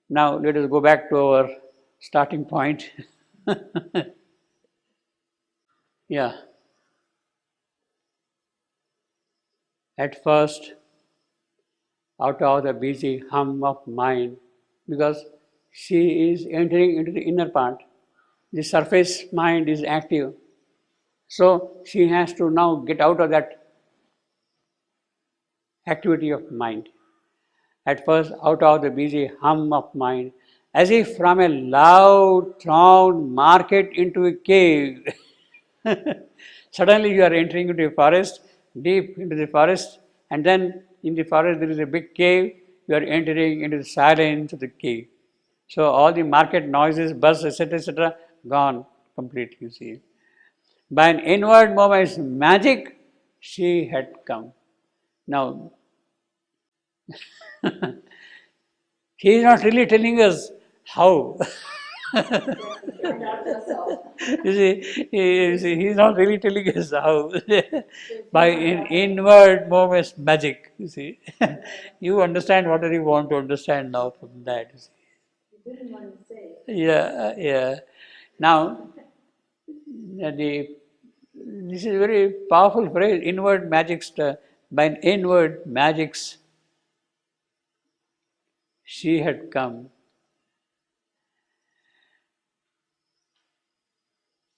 Now let us go back to our starting point. Yeah, at first, out of the busy hum of mind, because she is entering into the inner part. The surface mind is active. So she has to now get out of that activity of mind. At first, out of the busy hum of mind, as if from a loud thronged market into a cave. Suddenly you are entering into a forest, deep into the forest, and then in the forest there is a big cave, you are entering into the silence of the cave. So all the market noises, buzz, etc., gone completely, you see. By an inward movement's magic, she had come. Now, he is not really telling us how. He's not really telling us how. By inward movement's magic, you see. You understand whatever you want to understand now from that. You see. Yeah, yeah. Now, this is a very powerful phrase, inward magic. By an inward magics, she had come.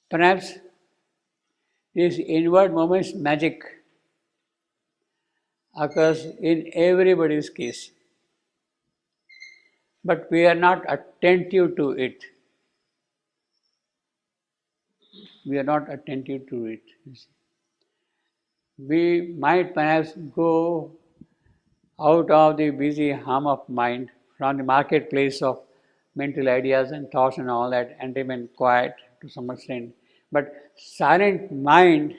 Perhaps this inward moment's magic occurs in everybody's case, but we are not attentive to it. We are not attentive to it. We might perhaps go out of the busy hum of mind from the marketplace of mental ideas and thoughts and all that and remain quiet to some extent. But silent mind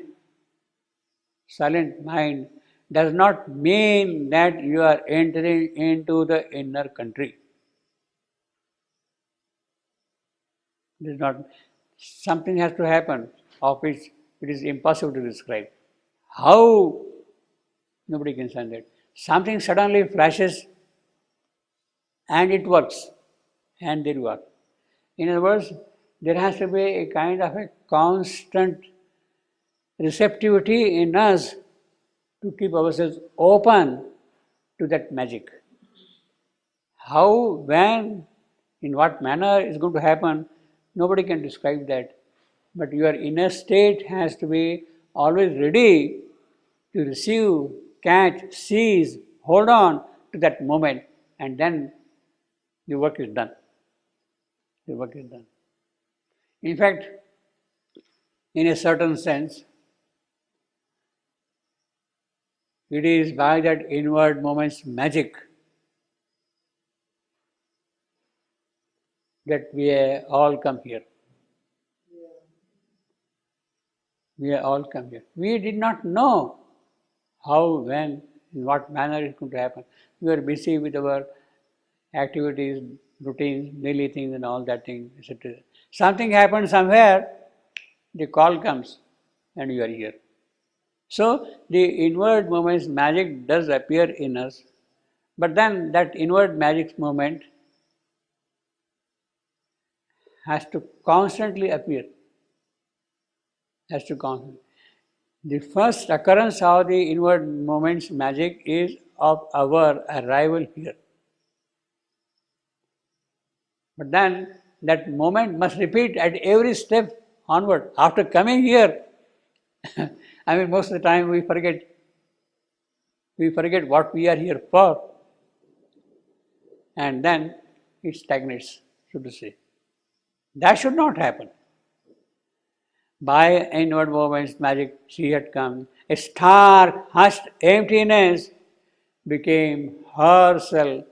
does not mean that you are entering into the inner country. It is not. Something has to happen of which it is impossible to describe. How? Nobody can say that. Something suddenly flashes and it works and they work. In other words, there has to be a kind of a constant receptivity in us to keep ourselves open to that magic. How, when, in what manner is going to happen, nobody can describe that. But your inner state has to be always ready to receive, catch, seize, hold on to that moment, and then the work is done. The work is done. In fact, in a certain sense, it is by that inward moment's magic that we all come here. We all come here. We did not know how, when, in what manner it could happen. We were busy with our activities, routines, daily things and all that thing, etc. Something happened somewhere, the call comes and you are here. So the inward moment's magic does appear in us, but then that inward magic moment has to constantly appear. Has to constantly. The first occurrence of the inward moment's magic is of our arrival here. But then that moment must repeat at every step onward. After coming here, I mean, most of the time we forget what we are here for, and then it stagnates, so to say. That should not happen. By inward movement's magic, she had come. A stark, hushed emptiness became herself.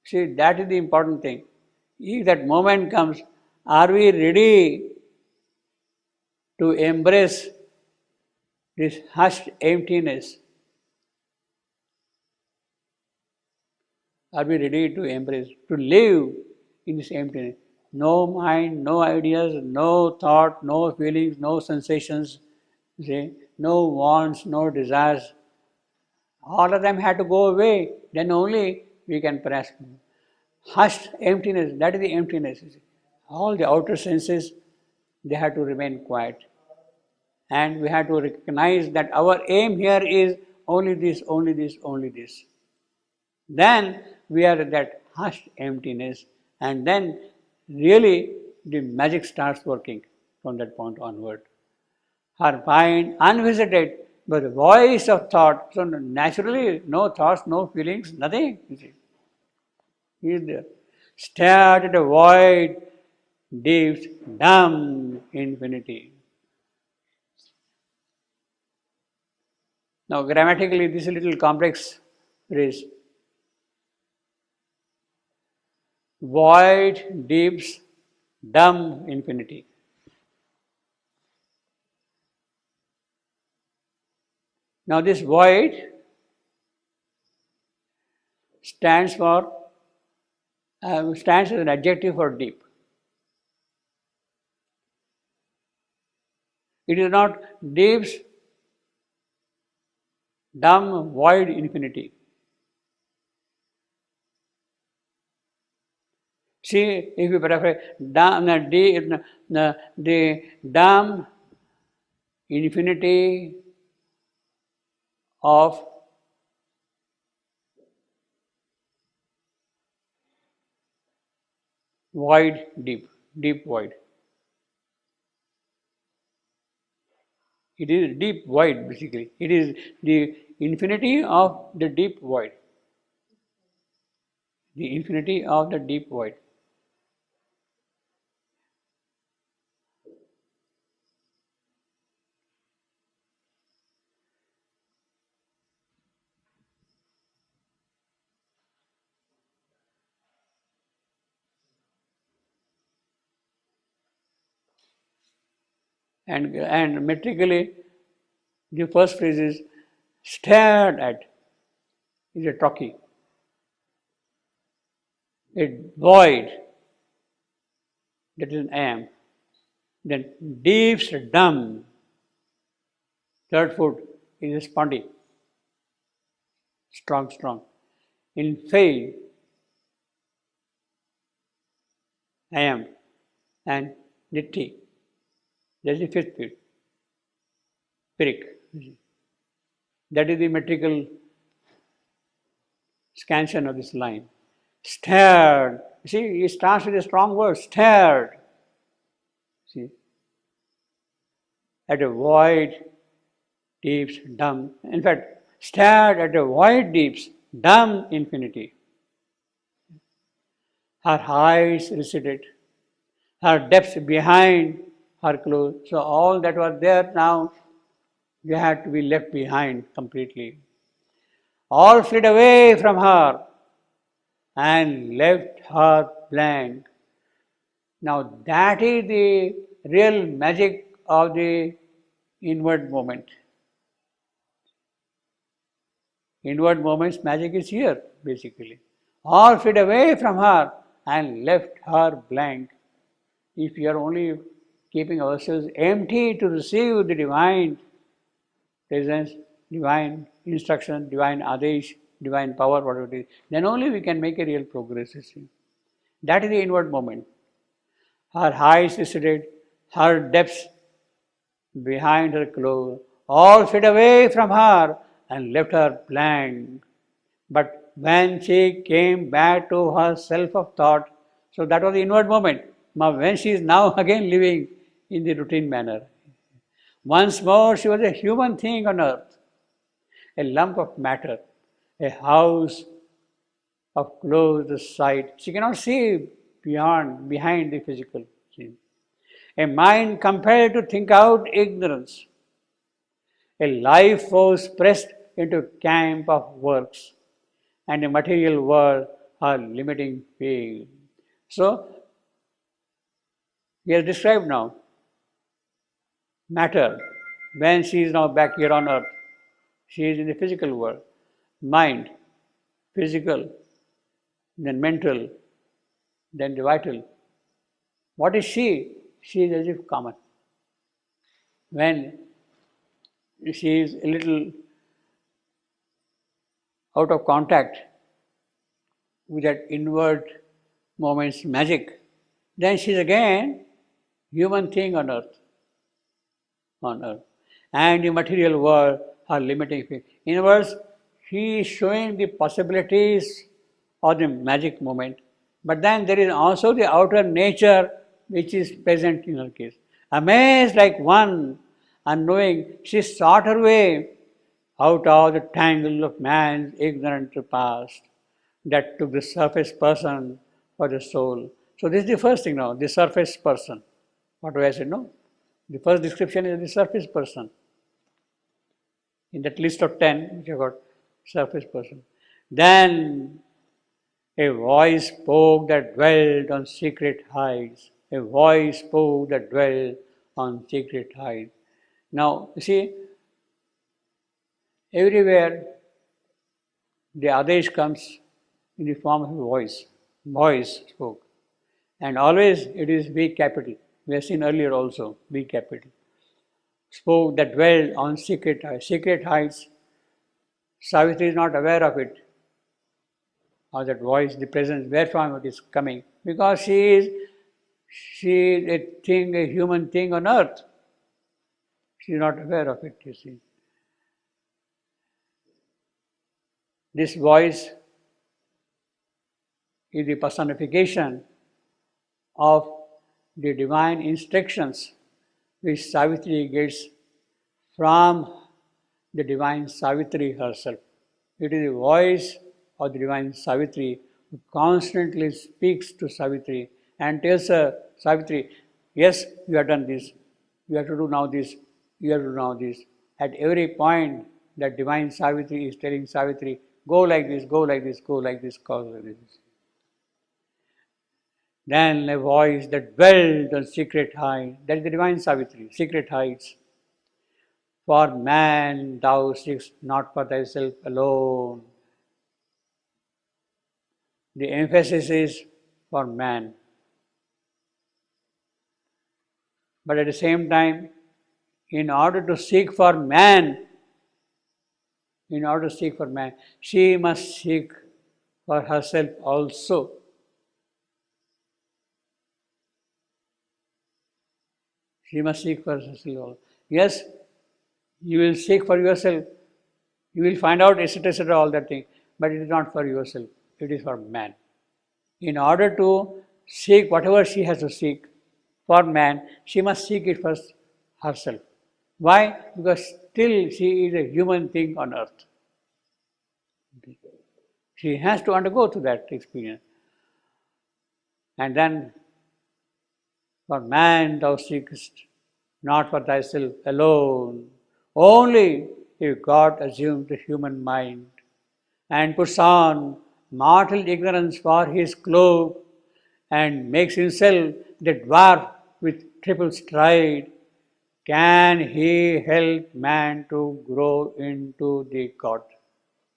See, that is the important thing. If that moment comes, are we ready to embrace this hushed emptiness? Are we ready to embrace, to live in this emptiness? No mind, no ideas, no thought, no feelings, no sensations, see, no wants, no desires. All of them had to go away. Then only we can perhaps move. hushed emptiness, that is the emptiness. All the outer senses, they have to remain quiet. And we have to recognize that our aim here is only this, only this, only this. Then we are at that hushed emptiness, and then really the magic starts working from that point onward. Her mind unvisited by the voice of thought, so naturally no thoughts, no feelings, nothing. He is there. Stared at a void, deep, dumb infinity. Now, grammatically, this is a little complex phrase. Void, deeps, dumb infinity. Now, this void stands as an adjective for deep. It is not deeps, dumb, void infinity. See, if you prefer the dumb infinity of void, deep, deep void. It is deep void basically. It is the infinity of the deep void. The infinity of the deep void. And metrically, the first phrase is stared at, is a trochee. A void, that is an am. Then deeps, dumb. Third foot is a spondy. Strong, strong. In fail, I am. And nitti. That is the fifth foot. Pirik. That is the metrical scansion of this line. Stared. See, it starts with a strong word, stared. See, at a void, deeps, dumb. In fact, stared at a void, deeps, dumb infinity. Her eyes receded, her depths behind her clothes. So all that was there now, they had to be left behind completely. All fled away from her and left her blank. Now that is the real magic of the inward moment. Inward moment's magic is here, basically. All fled away from her and left her blank. If we are only keeping ourselves empty to receive the divine presence, divine instruction, divine adesh, divine power, whatever it is, then only we can make a real progress. That is the inward moment. Her eyes receded, her depths behind her clothes, all fled away from her and left her blank. But when she came back to her self of thought, so that was the inward moment. Now, when she is now again living in the routine manner, once more she was a human thing on earth, a lump of matter, a house of closed sight. She cannot see behind the physical scene. A mind compelled to think out ignorance. A life force pressed into camp of works, and a material world her limiting field. So, he has described now matter when she is now back here on earth. She is in the physical world. Mind, physical, then mental, then the vital. What is she? She is as if common. When she is a little out of contact with that inward moment's magic, then she is again human thing on earth. On earth. And the material world, her limiting thing. In other words, she is showing the possibilities of the magic moment. But then there is also the outer nature which is present in her case. Amazed like one, unknowing, she sought her way out of the tangle of man's ignorant past that took the surface person for the soul. So this is the first thing now, the surface person. What do I say? No? The first description is the surface person. In that list of 10, which I got, surface person. Then a voice spoke that dwelt on secret heights. A voice spoke that dwelt on secret heights. Now, you see, everywhere the Adesh comes in the form of a voice. Voice spoke. And always it is V capital. We have seen earlier also, V capital. Spoke that dwelt on secret heights. Secret heights, Savitri is not aware of it, or that voice, the presence, where from it is coming. Because she is a thing, a human thing on earth. She is not aware of it, you see. This voice is the personification of the divine instructions which Savitri gets from the divine Savitri herself. It is the voice of the divine Savitri who constantly speaks to Savitri and tells her, Savitri, yes, you have done this, you have to do now this, you have to do now this. At every point, that divine Savitri is telling Savitri, go like this, go like this, go like this, go like this. Then a voice that dwelt on secret heights, that is the divine Savitri, secret heights. For man thou seekest not for thyself alone. The emphasis is for man. But at the same time, in order to seek for man, she must seek for herself also. She must seek for herself also. Yes, you will seek for yourself. You will find out, etc., all that thing. But it is not for yourself. It is for man. In order to seek whatever she has to seek for man, she must seek it first herself. Why? Because still she is a human thing on earth. She has to undergo to that experience. And then, for man thou seekest not for thyself alone, only if God assumes the human mind and puts on mortal ignorance for his cloak and makes himself the dwarf with triple stride, can he help man to grow into the God?